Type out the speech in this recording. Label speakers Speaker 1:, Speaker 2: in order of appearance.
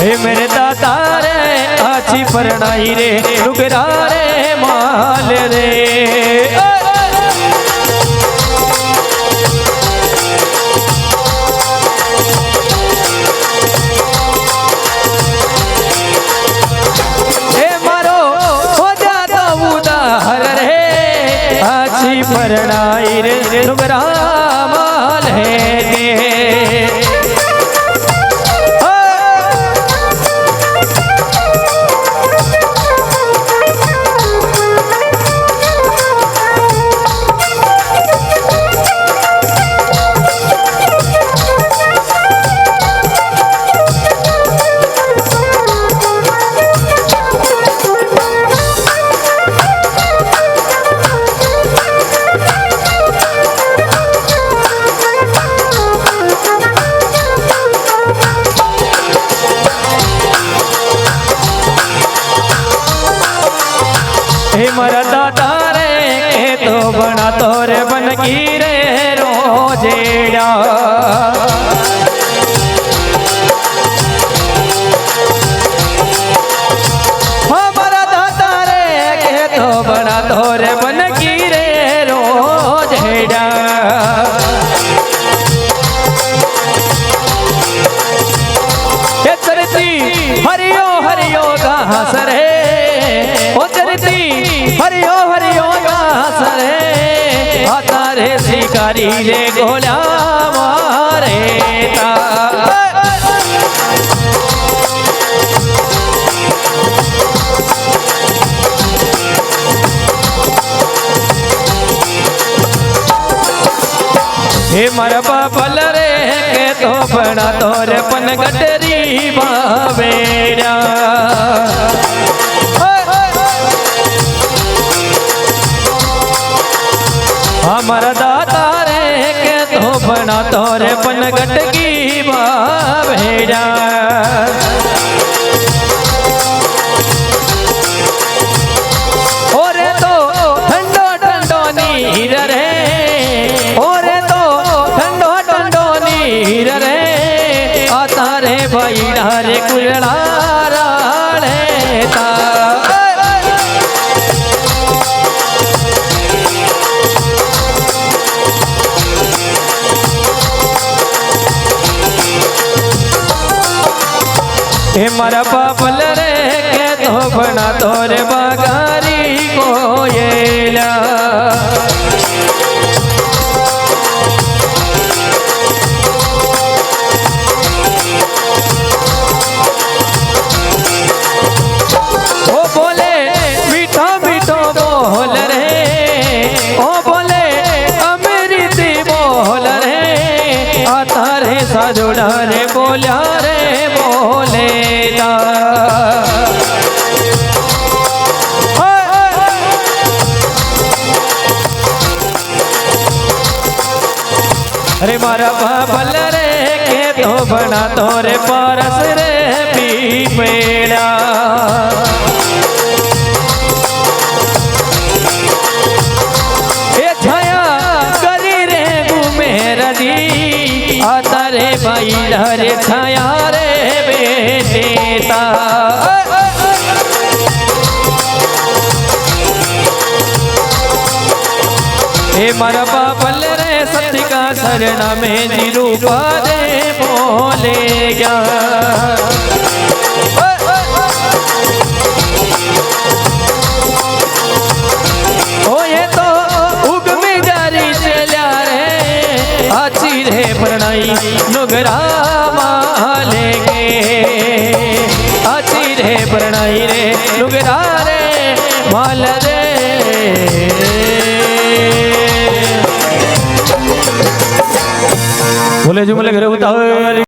Speaker 1: हे मेरे दाता रे आछी परणाई रे लुगरा रे माल रे परणाई रे लुगरा माल है मरा दादा रे तो बना तोर बन की रे रोजेड़ा हमारा दादा रे तो बना तोर बन की रे रोजेड़ा चरती हरियो हरियो घास रे हरियो हरियो घास रे तारे शिकारी रे गोला मारे हे मर बाबल रे के तो बना तोर पन गटरी बावेड़ा हमारा दाता रे के तो बना तोरे पन गटकी बावेड़ा ओरे तो ठंडो ठंडो नीर रे ओरे तो ठंडो ठंडो नीर रे आता रे भाई रे कुलड़ा रे ता हे मारा बाबल रे के तो बना तोर बागारी कोयला ओ बोले मीठा मीठो बोल रे ओ बोले अमृत बोल रे आता रे साजोड़ा रे बोलिया रे बोले अरे मारा बाबल रे के तो बना तोरे पारस रे पीपेड़ा ए छाया करी रे घूमेर दी आता रे भाई रे छाया रे बेटेता हे मारा बाबल रे सत्य का शरणा में जी रूपा दे बोले गया ओ ये तो उग में जारी चला रे आची रे परनाई नुगरा माले गे आची रे परनाई रे नुगरा रे माल रे बोले जुमले घरे उतार